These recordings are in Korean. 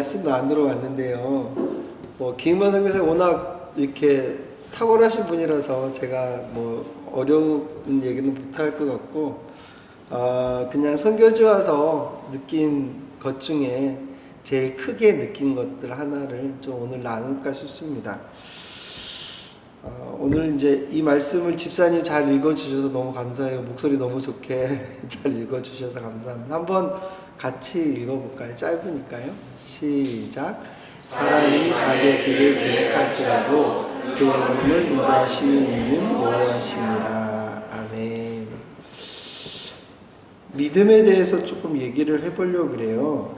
말씀 나누러 왔는데요. 김인만 선교사님 워낙 이렇게 탁월하신 분이라서 제가 어려운 얘기는 못할 것 같고, 그냥 선교지 와서 느낀 것 중에 제일 크게 느낀 것들 하나를 좀 오늘 나눌까 싶습니다. 오늘 이제 이 말씀을 집사님 잘 읽어주셔서 너무 감사해요. 목소리 너무 좋게 잘 읽어주셔서 감사합니다. 한번 같이 읽어볼까요? 짧으니까요. 시작. 사람이 자기의 길을 계획할지라도 그 영혼을 인도하시는 이는 여호와시니라. 아멘. 믿음에 대해서 조금 얘기를 해보려고 그래요.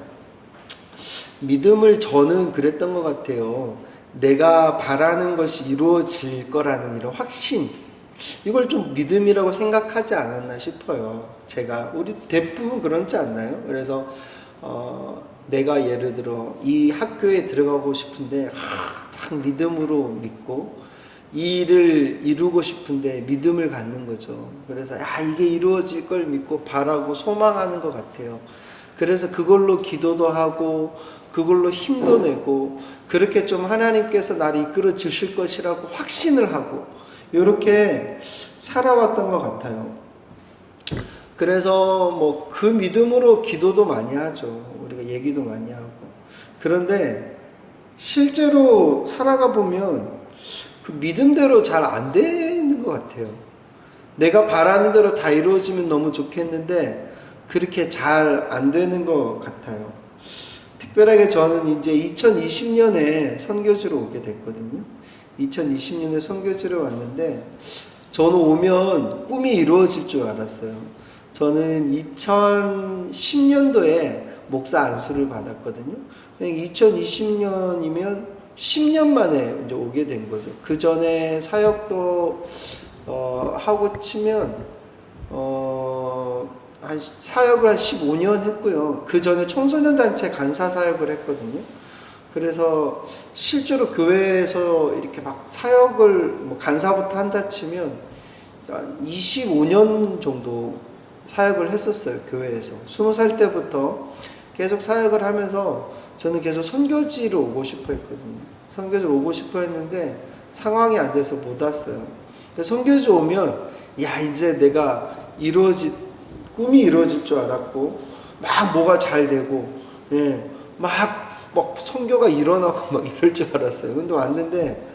믿음을 저는 그랬던 것 같아요. 내가 바라는 것이 이루어질 거라는 이런 확신, 이걸 좀 믿음이라고 생각하지 않았나 싶어요. 우리 대부분 그렇지 않나요? 그래서 내가 예를 들어 이 학교에 들어가고 싶은데 딱 믿음으로 믿고 이 일을 이루고 싶은데 믿음을 갖는 거죠. 그래서 이게 이루어질 걸 믿고 바라고 소망하는 것 같아요. 그래서 그걸로 기도도 하고 그걸로 힘도 내고 그렇게 좀 하나님께서 나를 이끌어 주실 것이라고 확신을 하고 이렇게 살아왔던 것 같아요. 그래서 그 믿음으로 기도도 많이 하죠. 우리가 얘기도 많이 하고. 그런데 실제로 살아가 보면 그 믿음대로 잘 안 되는 것 같아요. 내가 바라는 대로 다 이루어지면 너무 좋겠는데 그렇게 잘 안 되는 것 같아요. 특별하게 저는 이제 2020년에 선교지로 오게 됐거든요. 2020년에 선교지로 왔는데 저는 오면 꿈이 이루어질 줄 알았어요. 저는 2010년도에 목사 안수를 받았거든요. 2020년이면 10년 만에 이제 오게 된 거죠. 그 전에 사역도 하고 치면 사역을 한 15년 했고요. 그 전에 청소년 단체 간사 사역을 했거든요. 그래서 실제로 교회에서 이렇게 막 사역을 간사부터 한다 치면 한 25년 정도 사역을 했었어요. 교회에서 20살 때부터 계속 사역을 하면서 저는 계속 선교지로 오고 싶어 했거든요. 선교지로 오고 싶어 했는데 상황이 안 돼서 못 왔어요. 선교지 오면 이제 내가 꿈이 이루어질 줄 알았고 막 뭐가 잘 되고 막 선교가 일어나고 막 이럴 줄 알았어요. 근데 왔는데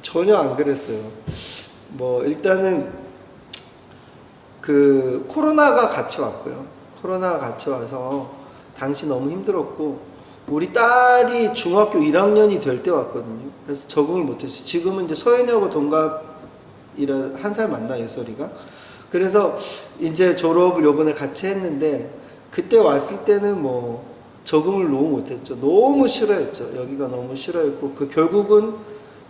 전혀 안 그랬어요. 일단은 그 코로나가 같이 왔고요. 코로나가 같이 와서 당시 너무 힘들었고 우리 딸이 중학교 1학년이 될 때 왔거든요. 그래서 적응을 못했어요. 지금은 이제 서연이하고 동갑이라 한 살 많나요, 소리가? 그래서 이제 졸업을 요번에 같이 했는데 그때 왔을 때는 적응을 너무 못했죠. 너무 싫어했죠. 여기가 너무 싫어했고 결국은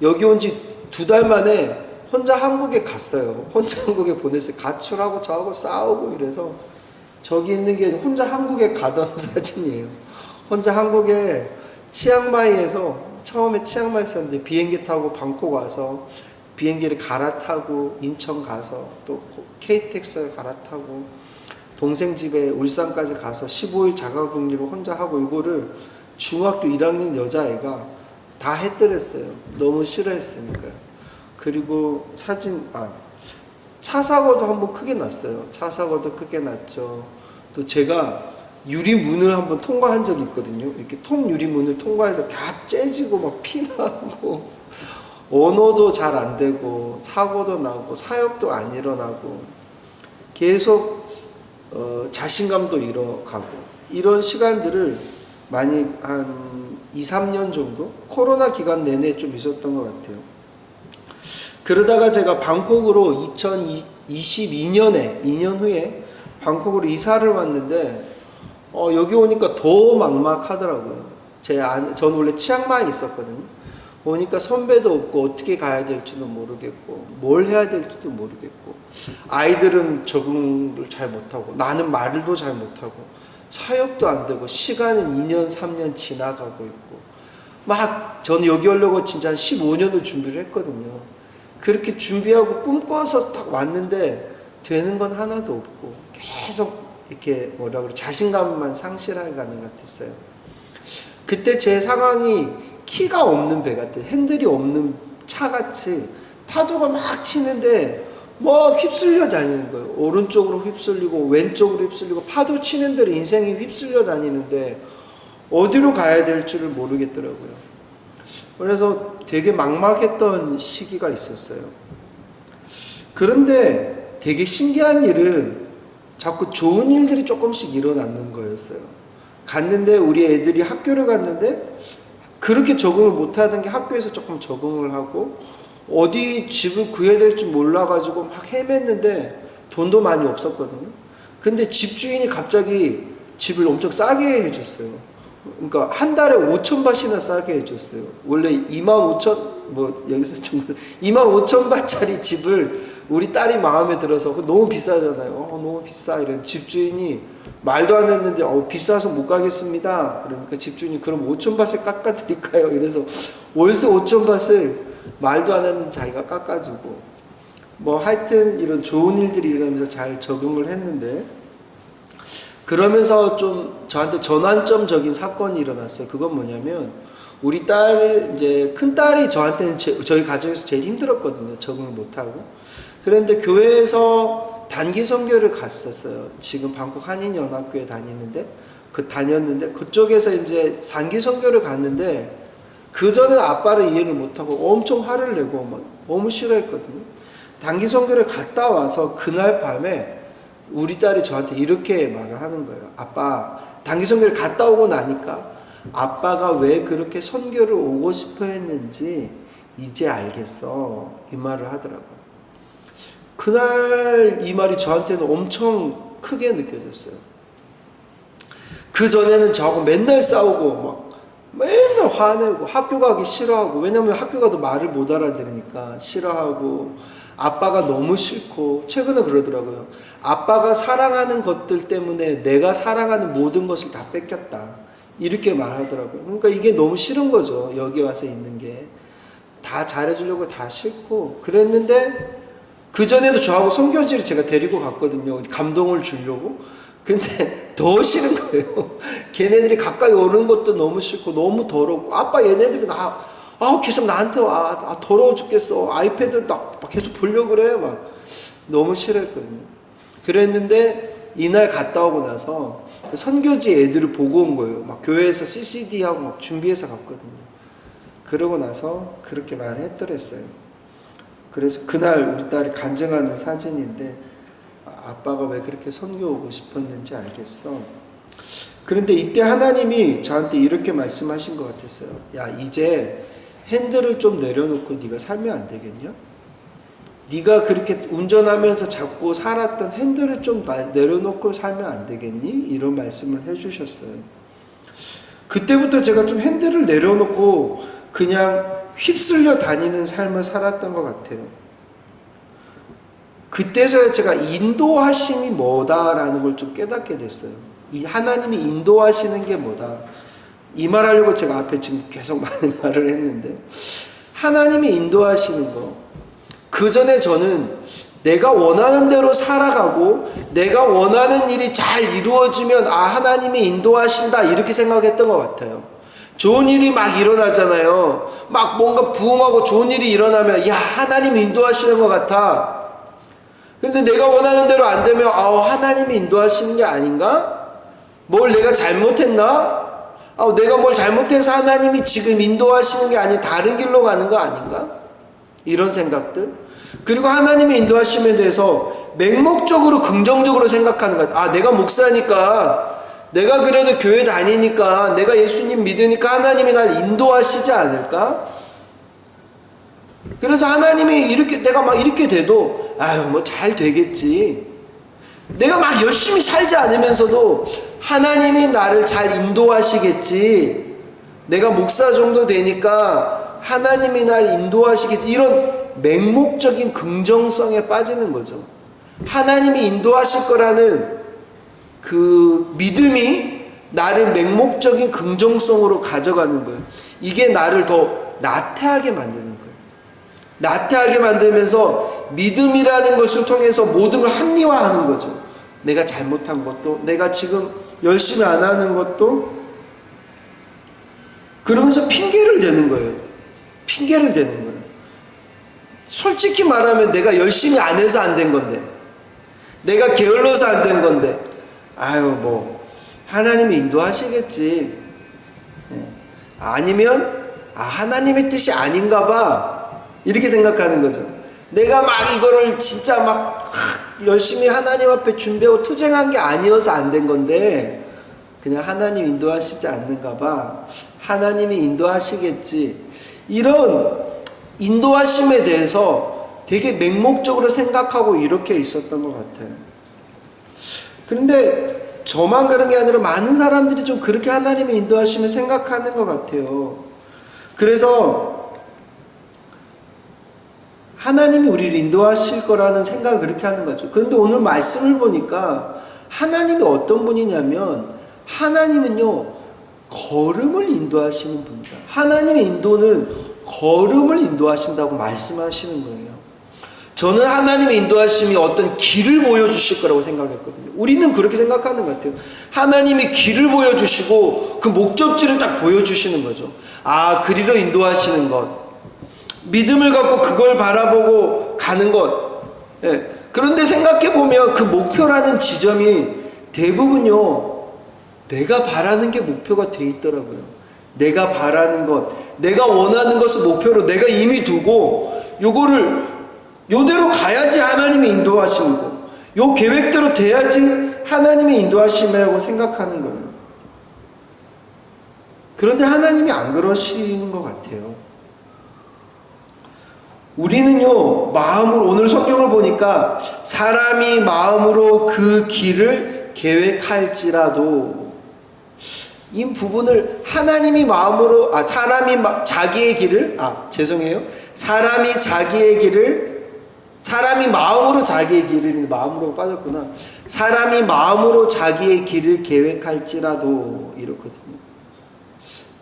여기 온 지 2달 만에 혼자 한국에 갔어요. 혼자 한국에 보냈어요. 가출하고 저하고 싸우고 이래서 저기 있는 게 혼자 한국에 가던 사진이에요. 혼자 한국에 치앙마이에서 처음에 치앙마이 있었는데 비행기 타고 방콕 와서 비행기를 갈아타고 인천 가서 또 KTX를 갈아타고 동생 집에 울산까지 가서 15일 자가격리를 혼자 하고 이거를 중학교 1학년 여자애가 다 했더랬어요. 너무 싫어했으니까요. 그리고 차 사고도 한번 크게 났어요. 차 사고도 크게 났죠. 또 제가 유리문을 한번 통과한 적이 있거든요. 이렇게 유리문을 통과해서 다 째지고 막 피나고 언어도 잘 안 되고 사고도 나고 사역도 안 일어나고 계속 자신감도 잃어가고 이런 시간들을 많이 한 2, 3년 정도 코로나 기간 내내 좀 있었던 것 같아요. 그러다가 제가 방콕으로 2022년에 2년 후에 방콕으로 이사를 왔는데 여기 오니까 더 막막하더라고요. 저는 원래 치앙마이에 있었거든요. 오니까 선배도 없고 어떻게 가야 될지도 모르겠고 뭘 해야 될지도 모르겠고 아이들은 적응을 잘 못하고 나는 말도 잘 못하고 사역도 안 되고 시간은 2년 3년 지나가고 있고 저는 여기 오려고 진짜 한 15년을 준비를 했거든요. 그렇게 준비하고 꿈꿔서 딱 왔는데 되는 건 하나도 없고 계속 이렇게 자신감만 상실해 가는 것 같았어요. 그때 제 상황이 키가 없는 배 같아. 핸들이 없는 차같이 파도가 막 치는데 뭐 휩쓸려 다니는 거예요. 오른쪽으로 휩쓸리고 왼쪽으로 휩쓸리고 파도 치는 대로 인생이 휩쓸려 다니는데 어디로 가야 될 줄을 모르겠더라고요. 그래서 되게 막막했던 시기가 있었어요. 그런데 되게 신기한 일은 자꾸 좋은 일들이 조금씩 일어나는 거였어요. 갔는데 우리 애들이 학교를 갔는데 그렇게 적응을 못하던 게 학교에서 조금 적응을 하고 어디 집을 구해야 될지 몰라가지고 막 헤맸는데 돈도 많이 없었거든요. 근데 집주인이 갑자기 집을 엄청 싸게 해줬어요. 그러니까 한 달에 5,000바트나 싸게 해줬어요. 원래 25,000, 뭐 여기서 좀 25,000바트짜리 집을 우리 딸이 마음에 들어서 너무 비싸잖아요. 너무 비싸. 이런 집주인이 말도 안 했는데 비싸서 못 가겠습니다. 그러니까 집주인이 그럼 5,000바트 깎아드릴까요? 이래서 월세 5,000바트를 말도 안 했는데 자기가 깎아주고 뭐 하여튼 이런 좋은 일들이 일어나면서 잘 적응을 했는데 그러면서 좀 저한테 전환점적인 사건이 일어났어요. 그건 뭐냐면 우리 딸 이제 큰 딸이 저한테는 저희 가정에서 제일 힘들었거든요. 적응을 못하고. 그런데 교회에서 단기 선교를 갔었어요. 지금 방콕 한인연합교회 다녔는데 그쪽에서 이제 단기 선교를 갔는데 그 전에 아빠를 이해를 못하고 엄청 화를 내고 막 너무 싫어했거든요. 단기 선교를 갔다 와서 그날 밤에 우리 딸이 저한테 이렇게 말을 하는 거예요. 아빠, 단기 선교를 갔다 오고 나니까 아빠가 왜 그렇게 선교를 오고 싶어 했는지 이제 알겠어. 이 말을 하더라고요. 그날 이 말이 저한테는 엄청 크게 느껴졌어요. 그 전에는 저하고 맨날 싸우고 막 맨날 화내고 학교 가기 싫어하고, 왜냐면 학교 가도 말을 못 알아들으니까 싫어하고, 아빠가 너무 싫고, 최근에 그러더라고요. 아빠가 사랑하는 것들 때문에 내가 사랑하는 모든 것을 다 뺏겼다, 이렇게 말하더라고요. 그러니까 이게 너무 싫은 거죠. 여기 와서 있는 게 다 잘해주려고 다 싫고 그랬는데, 그전에도 저하고 선교지를 제가 데리고 갔거든요. 감동을 주려고. 근데 더 싫은 거예요. 걔네들이 가까이 오는 것도 너무 싫고 너무 더럽고, 아빠 얘네들이 계속 나한테 와. 더러워 죽겠어. 아이패드 막 계속 보려고 그래. 막 너무 싫어했거든요. 그랬는데 이날 갔다 오고 나서 선교지 애들을 보고 온 거예요. 막 교회에서 CCD 하고 막 준비해서 갔거든요. 그러고 나서 그렇게 말을 했더랬어요. 그래서 그날 우리 딸이 간증하는 사진인데, 아빠가 왜 그렇게 선교 오고 싶었는지 알겠어. 그런데 이때 하나님이 저한테 이렇게 말씀하신 것 같았어요. 야, 이제 핸들을 좀 내려놓고 네가 살면 안 되겠냐? 네가 그렇게 운전하면서 잡고 살았던 핸들을 좀 내려놓고 살면 안 되겠니? 이런 말씀을 해주셨어요. 그때부터 제가 좀 핸들을 내려놓고 그냥 휩쓸려 다니는 삶을 살았던 것 같아요. 그때서야 제가 인도하심이 뭐다라는 걸 좀 깨닫게 됐어요. 이 하나님이 인도하시는 게 뭐다. 이 말하려고 제가 앞에 지금 계속 많은 말을 했는데, 하나님이 인도하시는 거, 그 전에 저는 내가 원하는 대로 살아가고 내가 원하는 일이 잘 이루어지면 하나님이 인도하신다, 이렇게 생각했던 것 같아요. 좋은 일이 막 일어나잖아요. 막 뭔가 부흥하고 좋은 일이 일어나면 하나님이 인도하시는 것 같아. 그런데 내가 원하는 대로 안 되면 하나님이 인도하시는 게 아닌가? 뭘 내가 잘못했나? 내가 뭘 잘못해서 하나님이 지금 인도하시는 게 아닌 다른 길로 가는 거 아닌가? 이런 생각들. 그리고 하나님의 인도하심에 대해서 맹목적으로 긍정적으로 생각하는 것 같아요. 내가 목사니까, 내가 그래도 교회 다니니까, 내가 예수님 믿으니까 하나님이 날 인도하시지 않을까? 그래서 하나님이 내가 막 이렇게 돼도 뭐 잘 되겠지. 내가 막 열심히 살지 않으면서도 하나님이 나를 잘 인도하시겠지. 내가 목사 정도 되니까 하나님이 날 인도하시겠지. 이런 맹목적인 긍정성에 빠지는 거죠. 하나님이 인도하실 거라는 그 믿음이 나를 맹목적인 긍정성으로 가져가는 거예요. 이게 나를 더 나태하게 만드는 거예요. 나태하게 만들면서 믿음이라는 것을 통해서 모든 걸 합리화하는 거죠. 내가 잘못한 것도, 내가 지금 열심히 안 하는 것도, 그러면서 핑계를 대는 거예요. 핑계를 대는 거예요. 솔직히 말하면 내가 열심히 안 해서 안 된 건데, 내가 게을러서 안 된 건데, 아유 뭐 하나님이 인도하시겠지. 아니면 하나님의 뜻이 아닌가 봐, 이렇게 생각하는 거죠. 내가 막 이거를 진짜 막 열심히 하나님 앞에 준비하고 투쟁한 게 아니어서 안 된 건데, 그냥 하나님 인도하시지 않는가 봐, 하나님이 인도하시겠지, 이런 인도하심에 대해서 되게 맹목적으로 생각하고 이렇게 있었던 것 같아요. 그런데 저만 그런 게 아니라 많은 사람들이 좀 그렇게 하나님의 인도하심을 생각하는 것 같아요. 그래서 하나님이 우리를 인도하실 거라는 생각을 그렇게 하는 거죠. 그런데 오늘 말씀을 보니까 하나님이 어떤 분이냐면, 하나님은요 걸음을 인도하시는 분이다. 하나님의 인도는 걸음을 인도하신다고 말씀하시는 거예요. 저는 하나님의 인도하심이 어떤 길을 보여주실 거라고 생각했거든요. 우리는 그렇게 생각하는 것 같아요. 하나님이 길을 보여주시고 그 목적지를 딱 보여주시는 거죠. 그리로 인도하시는 것, 믿음을 갖고 그걸 바라보고 가는 것. 그런데 생각해보면 그 목표라는 지점이 대부분요 내가 바라는 게 목표가 돼 있더라고요. 내가 바라는 것, 내가 원하는 것을 목표로 내가 이미 두고 요거를 요대로 가야지 하나님이 인도하시는 거, 요 계획대로 돼야지 하나님이 인도하심이라고 생각하는 거예요. 그런데 하나님이 안 그러신 것 같아요. 우리는요 마음으로, 오늘 성경을 보니까 사람이 마음으로 그 길을 계획할지라도, 이 부분을 하나님이 마음으로, 사람이 자기의 길을, 사람이 자기의 길을, 사람이 마음으로 자기의 길을, 마음으로 빠졌구나. 사람이 마음으로 자기의 길을 계획할지라도, 이렇거든요.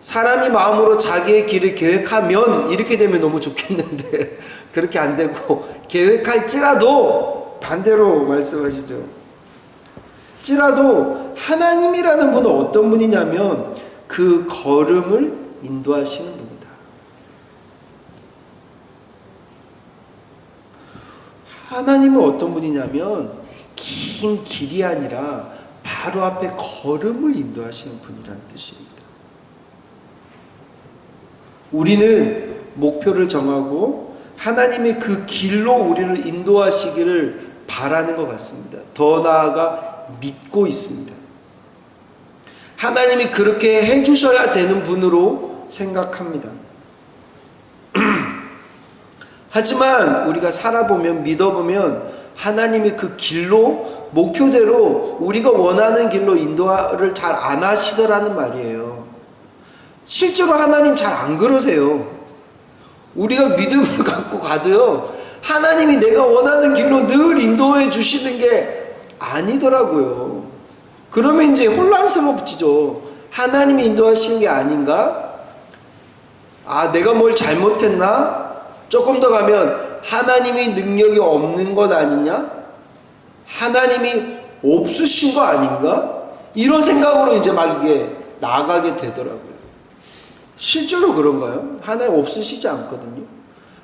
사람이 마음으로 자기의 길을 계획하면 이렇게 되면 너무 좋겠는데 그렇게 안 되고, 계획할지라도 반대로 말씀하시죠. 찌라도 하나님이라는 분은 어떤 분이냐면 그 걸음을 인도하시는 분이다. 하나님은 어떤 분이냐면 긴 길이 아니라 바로 앞에 걸음을 인도하시는 분이라는 뜻입니다. 우리는 목표를 정하고 하나님이 그 길로 우리를 인도하시기를 바라는 것 같습니다. 더 나아가 믿고 있습니다. 하나님이 그렇게 해주셔야 되는 분으로 생각합니다. 하지만 우리가 살아보면, 믿어보면 하나님이 그 길로, 목표대로 우리가 원하는 길로 인도를 잘 안 하시더라는 말이에요. 실제로 하나님 잘 안 그러세요. 우리가 믿음을 갖고 가도요 하나님이 내가 원하는 길로 늘 인도해 주시는 게 아니더라고요. 그러면 이제 혼란스럽지죠. 하나님이 인도하시는 게 아닌가? 내가 뭘 잘못했나? 조금 더 가면 하나님이 능력이 없는 것 아니냐? 하나님이 없으신 거 아닌가? 이런 생각으로 이제 막 이게 나아가게 되더라고요. 실제로 그런가요? 하나님 없으시지 않거든요.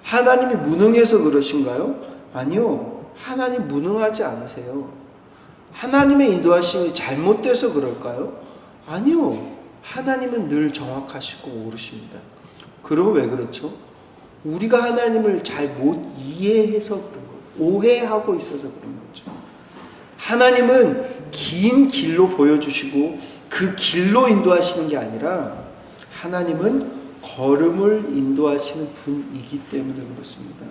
하나님이 무능해서 그러신가요? 아니요. 하나님 무능하지 않으세요. 하나님의 인도하심이 잘못돼서 그럴까요? 아니요. 하나님은 늘 정확하시고 옳으십니다. 그러면 왜 그렇죠? 우리가 하나님을 잘 못 이해해서 그런 거예요. 오해하고 있어서 그런 거죠. 하나님은 긴 길로 보여주시고 그 길로 인도하시는 게 아니라 하나님은 걸음을 인도하시는 분이기 때문에 그렇습니다.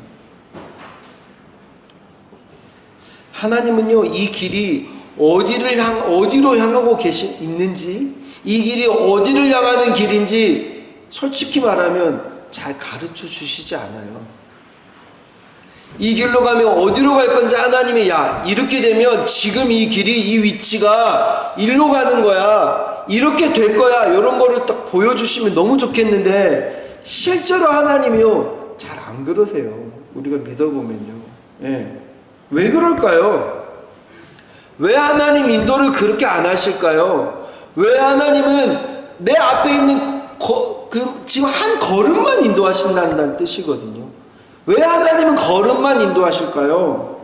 하나님은요 이 길이 어디로 향하고 있는지, 이 길이 어디를 향하는 길인지 솔직히 말하면 잘 가르쳐 주시지 않아요. 이 길로 가면 어디로 갈 건지 하나님이 이렇게 되면 지금 이 길이, 이 위치가 일로 가는 거야, 이렇게 될 거야, 이런 거를 딱 보여주시면 너무 좋겠는데 실제로 하나님이요 잘 안 그러세요. 우리가 믿어보면요. 왜 그럴까요? 왜 하나님 인도를 그렇게 안 하실까요? 왜 하나님은 내 앞에 있는 지금 한 걸음만 인도하신다는 뜻이거든요. 왜 하나님은 걸음만 인도하실까요?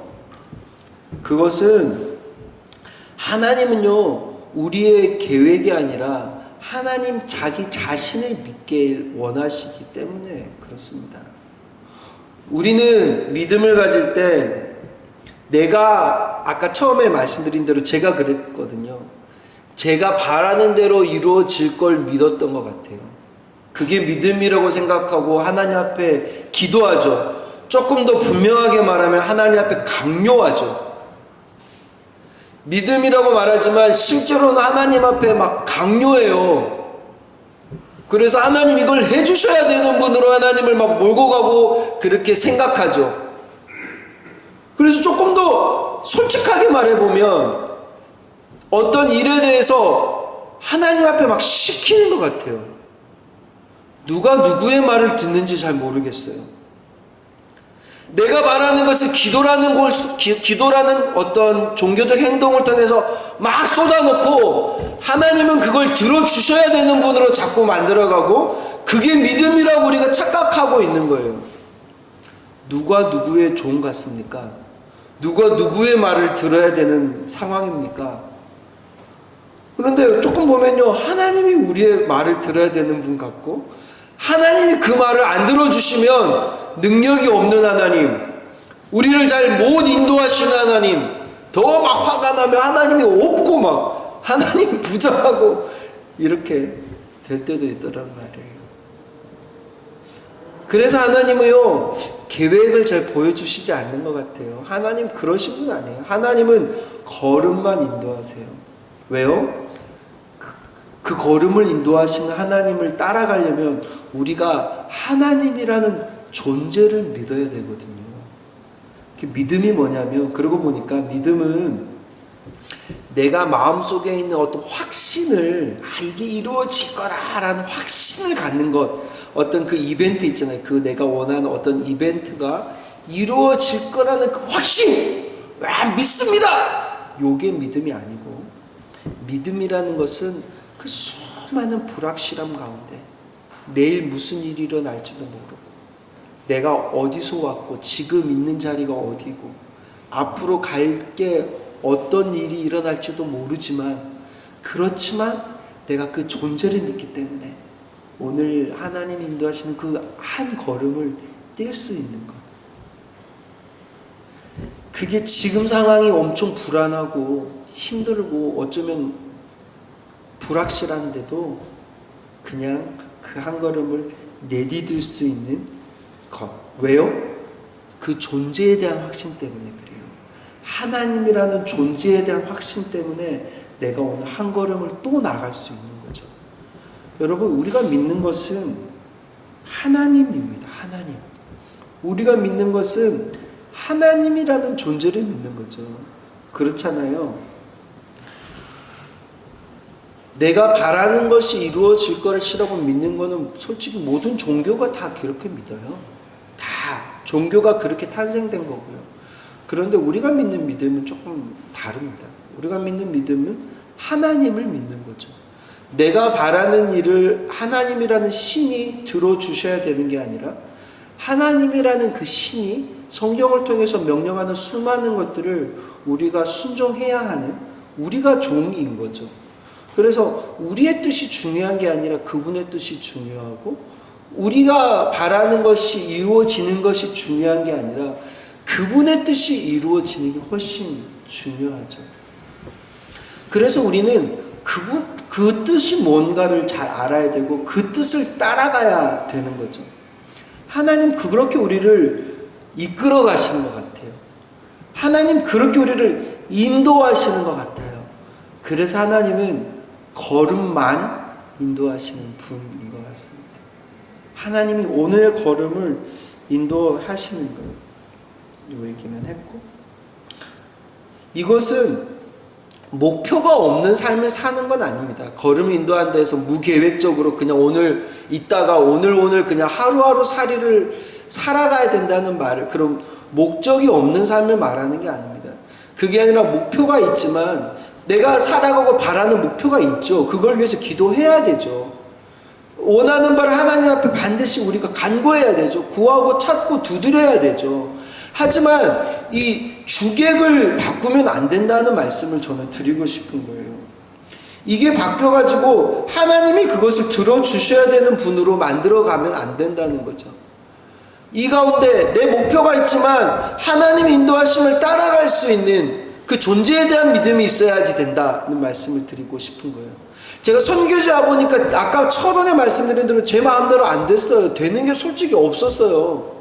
그것은 하나님은요, 우리의 계획이 아니라 하나님 자기 자신을 믿게 원하시기 때문에 그렇습니다. 우리는 믿음을 가질 때 내가 아까 처음에 말씀드린 대로 제가 그랬거든요. 제가 바라는 대로 이루어질 걸 믿었던 것 같아요. 그게 믿음이라고 생각하고 하나님 앞에 기도하죠. 조금 더 분명하게 말하면 하나님 앞에 강요하죠. 믿음이라고 말하지만 실제로는 하나님 앞에 막 강요해요. 그래서 하나님 이걸 해주셔야 되는 분으로 하나님을 막 몰고 가고 그렇게 생각하죠. 그래서 조금 더 솔직하게 말해보면 어떤 일에 대해서 하나님 앞에 막 시키는 것 같아요. 누가 누구의 말을 듣는지 잘 모르겠어요. 내가 말하는 것을 기도라는 어떤 종교적 행동을 통해서 막 쏟아놓고 하나님은 그걸 들어주셔야 되는 분으로 자꾸 만들어가고 그게 믿음이라고 우리가 착각하고 있는 거예요. 누가 누구의 종 같습니까? 누가 누구의 말을 들어야 되는 상황입니까? 그런데 조금 보면요, 하나님이 우리의 말을 들어야 되는 분 같고 하나님이 그 말을 안 들어주시면 능력이 없는 하나님, 우리를 잘 못 인도하시는 하나님, 더 막 화가 나면 하나님이 없고 막 하나님 부정하고 이렇게 될 때도 있더란 말이에요. 그래서 하나님은요, 계획을 잘 보여주시지 않는 것 같아요. 하나님 그러신 분 아니에요. 하나님은 걸음만 인도하세요. 왜요? 그 걸음을 인도하시는 하나님을 따라가려면 우리가 하나님이라는 존재를 믿어야 되거든요. 믿음이 뭐냐면, 그러고 보니까 믿음은 내가 마음속에 있는 어떤 확신을, 이게 이루어질 거라라는 확신을 갖는 것, 어떤 그 이벤트 있잖아요. 그 내가 원하는 어떤 이벤트가 이루어질 거라는 그 확신! 믿습니다! 요게 믿음이 아니고, 믿음이라는 것은 그 수많은 불확실함 가운데 내일 무슨 일이 일어날지도 모르고 내가 어디서 왔고 지금 있는 자리가 어디고 앞으로 갈 게 어떤 일이 일어날지도 모르지만 그렇지만 내가 그 존재를 믿기 때문에 오늘 하나님이 인도하시는 그 한 걸음을 뛸 수 있는 것. 그게 지금 상황이 엄청 불안하고 힘들고 어쩌면 불확실한데도 그냥 그 한 걸음을 내디딜 수 있는 것. 왜요? 그 존재에 대한 확신 때문에 그래요. 하나님이라는 존재에 대한 확신 때문에 내가 오늘 한 걸음을 또 나갈 수 있는 거죠. 여러분, 우리가 믿는 것은 하나님입니다. 하나님. 우리가 믿는 것은 하나님이라는 존재를 믿는 거죠. 그렇잖아요. 내가 바라는 것이 이루어질 것이라고 믿는 거는 솔직히 모든 종교가 다 그렇게 믿어요. 다 종교가 그렇게 탄생된 거고요. 그런데 우리가 믿는 믿음은 조금 다릅니다. 우리가 믿는 믿음은 하나님을 믿는 거죠. 내가 바라는 일을 하나님이라는 신이 들어주셔야 되는 게 아니라 하나님이라는 그 신이 성경을 통해서 명령하는 수많은 것들을 우리가 순종해야 하는 우리가 종인 거죠. 그래서 우리의 뜻이 중요한 게 아니라 그분의 뜻이 중요하고 우리가 바라는 것이 이루어지는 것이 중요한 게 아니라 그분의 뜻이 이루어지는 게 훨씬 중요하죠. 그래서 우리는 그 뜻이 뭔가를 잘 알아야 되고 그 뜻을 따라가야 되는 거죠. 하나님 그렇게 우리를 이끌어 가시는 것 같아요. 하나님 그렇게 우리를 인도하시는 것 같아요. 그래서 하나님은 걸음만 인도하시는 분인 것 같습니다. 하나님이 오늘의 걸음을 인도하시는 거예요. 이 얘기는 했고, 이것은 목표가 없는 삶을 사는 건 아닙니다. 걸음을 인도한다 해서 무계획적으로 그냥 오늘 있다가 오늘 그냥 하루하루 살이를 살아가야 된다는 말을, 그럼 목적이 없는 삶을 말하는 게 아닙니다. 그게 아니라 목표가 있지만 내가 살아가고 바라는 목표가 있죠. 그걸 위해서 기도해야 되죠. 원하는 바를 하나님 앞에 반드시 우리가 간구해야 되죠. 구하고 찾고 두드려야 되죠. 하지만 이 주객을 바꾸면 안 된다는 말씀을 저는 드리고 싶은 거예요. 이게 바뀌어가지고 하나님이 그것을 들어주셔야 되는 분으로 만들어가면 안 된다는 거죠. 이 가운데 내 목표가 있지만 하나님의 인도하심을 따라갈 수 있는 그 존재에 대한 믿음이 있어야지 된다는 말씀을 드리고 싶은 거예요. 제가 선교지와 보니까 아까 처음에 말씀드린 대로 제 마음대로 안 됐어요. 되는 게 솔직히 없었어요.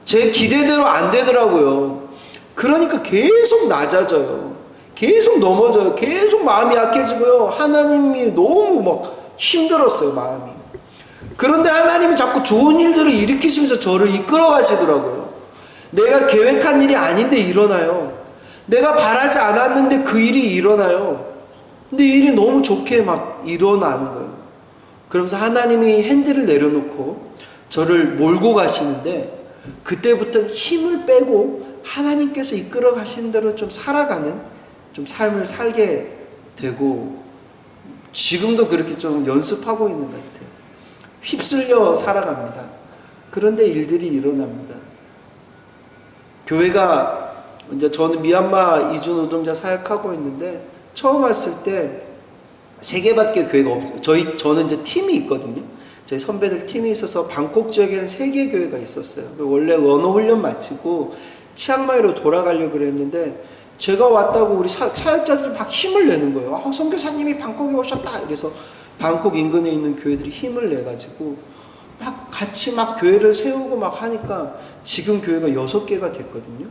제 기대대로 안 되더라고요. 그러니까 계속 낮아져요. 계속 넘어져요. 계속 마음이 약해지고요. 하나님이 너무 막 힘들었어요, 마음이. 그런데 하나님이 자꾸 좋은 일들을 일으키시면서 저를 이끌어 가시더라고요. 내가 계획한 일이 아닌데 일어나요. 내가 바라지 않았는데 그 일이 일어나요. 근데 이 일이 너무 좋게 막 일어나는 거예요. 그러면서 하나님이 핸들을 내려놓고 저를 몰고 가시는데 그때부터는 힘을 빼고 하나님께서 이끌어 가시는 대로 좀 살아가는 좀 삶을 살게 되고 지금도 그렇게 좀 연습하고 있는 것 같아요. 휩쓸려 살아갑니다. 그런데 일들이 일어납니다. 교회가 이제 저는 미얀마 이주 노동자 사역하고 있는데 처음 왔을 때 3개밖에 교회가 없어요. 저는 이제 팀이 있거든요. 저희 선배들 팀이 있어서 방콕 지역에는 3개 교회가 있었어요. 원래 언어 훈련 마치고 치앙마이로 돌아가려고 그랬는데 제가 왔다고 우리 사역자들이 막 힘을 내는 거예요. 선교사님이 방콕에 오셨다. 그래서 방콕 인근에 있는 교회들이 힘을 내가지고 막 같이 막 교회를 세우고 막 하니까 지금 교회가 6개가 됐거든요.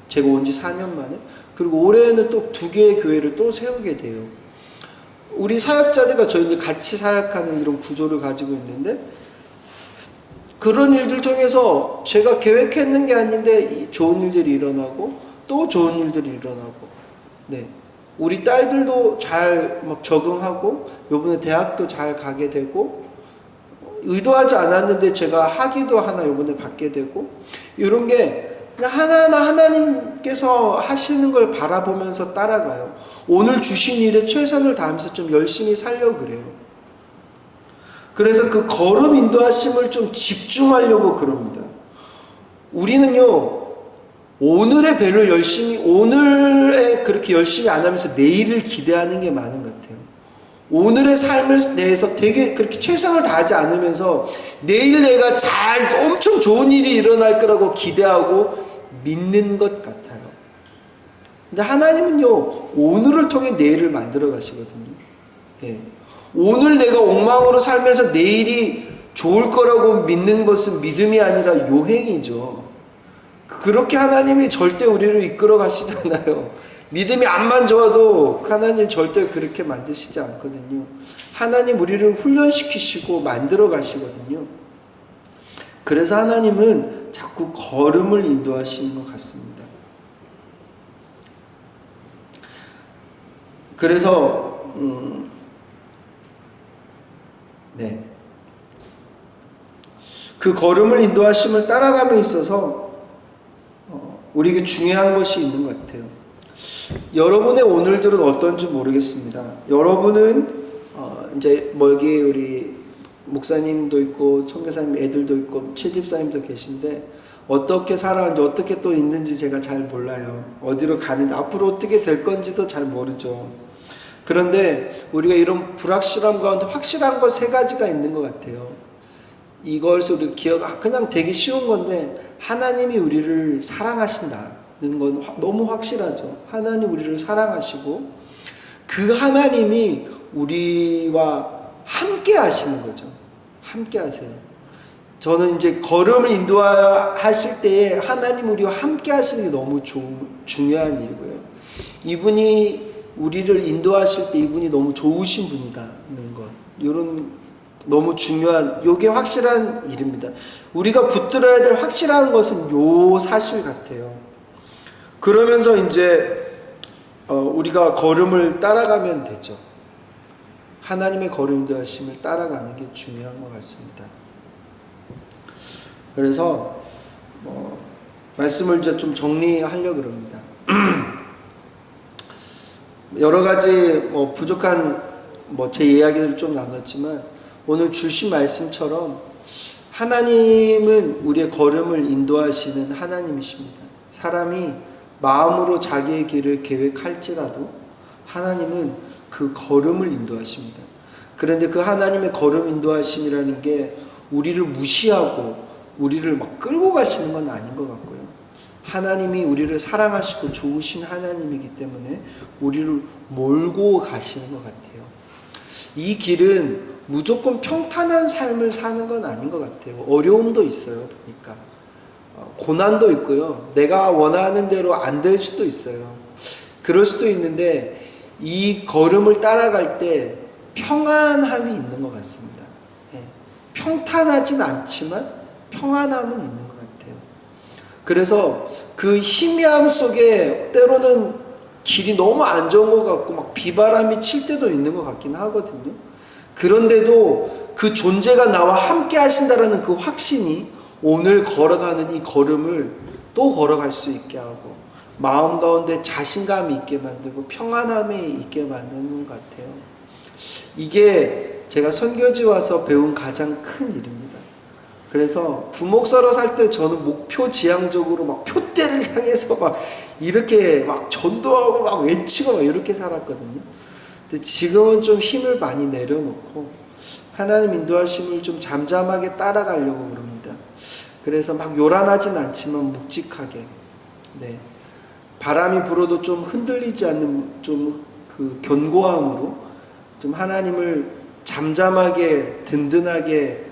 제가 온 지 4년 만에. 그리고 올해는 또 2개의 교회를 또 세우게 돼요. 우리 사역자들과 저희 이제 같이 사역하는 이런 구조를 가지고 있는데 그런 일들 통해서 제가 계획했는 게 아닌데 좋은 일들이 일어나고 또 좋은 일들이 일어나고 네. 우리 딸들도 잘 막 적응하고 요번에 대학도 잘 가게 되고 의도하지 않았는데 제가 학위도 하나 요번에 받게 되고 이런 게 그냥 하나하나 하나님께서 하시는 걸 바라보면서 따라가요. 오늘 주신 일에 최선을 다하면서 좀 열심히 살려고 그래요. 그래서 그 걸음 인도하심을 좀 집중하려고 그럽니다. 우리는요 오늘의 배를 열심히 오늘에 그렇게 열심히 안 하면서 내일을 기대하는 게 많은 것 같아요. 오늘의 삶을 내에서 되게 그렇게 최선을 다하지 않으면서 내일 내가 잘 엄청 좋은 일이 일어날 거라고 기대하고 믿는 것 같아요. 근데 하나님은요 오늘을 통해 내일을 만들어 가시거든요. 예. 오늘 내가 엉망으로 살면서 내일이 좋을 거라고 믿는 것은 믿음이 아니라 요행이죠. 그렇게 하나님이 절대 우리를 이끌어 가시잖아요. 믿음이 암만 좋아도 하나님 절대 그렇게 만드시지 않거든요. 하나님 우리를 훈련시키시고 만들어 가시거든요. 그래서 하나님은 자꾸 걸음을 인도하시는 것 같습니다. 그래서 네. 그 걸음을 인도하심을 따라감에 있어서 우리에게 중요한 것이 있는 것 같아요. 여러분의 오늘들은 어떤지 모르겠습니다. 여러분은 이제 뭐 여기 우리 목사님도 있고 선교사님 애들도 있고 채집사님도 계신데 어떻게 살아왔는지 어떻게 또 있는지 제가 잘 몰라요. 어디로 가는지 앞으로 어떻게 될 건지도 잘 모르죠. 그런데 우리가 이런 불확실함 가운데 확실한 것 3가지가 있는 것 같아요. 이것을 우리 그냥 되게 쉬운 건데 하나님이 우리를 사랑하신다는 건 너무 확실하죠. 하나님 우리를 사랑하시고 그 하나님이 우리와 함께 하시는 거죠. 함께 하세요. 저는 이제 걸음을 인도하실 때에 하나님 우리와 함께 하시는 게 너무 중요한 일이고요. 이분이 우리를 인도하실 때 이분이 너무 좋으신 분이다는 것. 이런 너무 중요한, 요게 확실한 일입니다. 우리가 붙들어야 될 확실한 것은 요 사실 같아요. 그러면서 이제 우리가 걸음을 따라가면 되죠. 하나님의 걸음 인도하심을 따라가는 게 중요한 것 같습니다. 그래서 말씀을 이제 좀 정리하려고 합니다. 여러 가지 부족한 제 이야기를 좀 나눴지만 오늘 주신 말씀처럼 하나님은 우리의 걸음을 인도하시는 하나님이십니다. 사람이 마음으로 자기의 길을 계획할지라도 하나님은 그 걸음을 인도하십니다. 그런데 그 하나님의 걸음 인도하심이라는 게 우리를 무시하고 우리를 막 끌고 가시는 건 아닌 것 같고요. 하나님이 우리를 사랑하시고 좋으신 하나님이기 때문에 우리를 몰고 가시는 것 같아요. 이 길은 무조건 평탄한 삶을 사는 건 아닌 것 같아요. 어려움도 있어요. 보니까 고난도 있고요. 내가 원하는 대로 안 될 수도 있어요. 그럴 수도 있는데 이 걸음을 따라갈 때 평안함이 있는 것 같습니다. 평탄하진 않지만 평안함은 있는 것 같아요. 그래서 그 희미함 속에 때로는 길이 너무 안 좋은 것 같고 막 비바람이 칠 때도 있는 것 같긴 하거든요. 그런데도 그 존재가 나와 함께 하신다라는 그 확신이 오늘 걸어가는 이 걸음을 또 걸어갈 수 있게 하고 마음 가운데 자신감이 있게 만들고 평안함이 있게 만드는 것 같아요. 이게 제가 선교지 와서 배운 가장 큰 일입니다. 그래서 부목사로 살 때 저는 목표 지향적으로 막 표대를 향해서 막 이렇게 막 전도하고 막 외치고 막 이렇게 살았거든요. 근데 지금은 좀 힘을 많이 내려놓고 하나님 인도하심을 좀 잠잠하게 따라가려고 그럽니다. 그래서 막 요란하진 않지만 묵직하게, 바람이 불어도 좀 흔들리지 않는 좀 그 견고함으로 좀 하나님을 잠잠하게 든든하게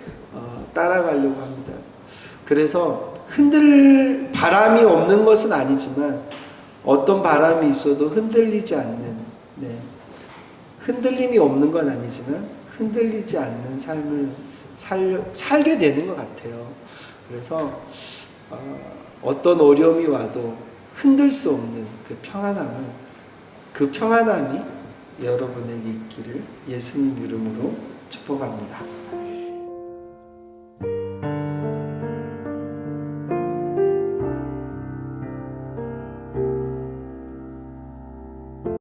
따라가려고 합니다. 그래서 바람이 없는 것은 아니지만 어떤 바람이 있어도 흔들리지 않는, 흔들림이 없는 건 아니지만 흔들리지 않는 삶을 살게 되는 것 같아요. 그래서 어떤 어려움이 와도 흔들 수 없는 그 평안함이 여러분에게 있기를 예수님 이름으로 축복합니다.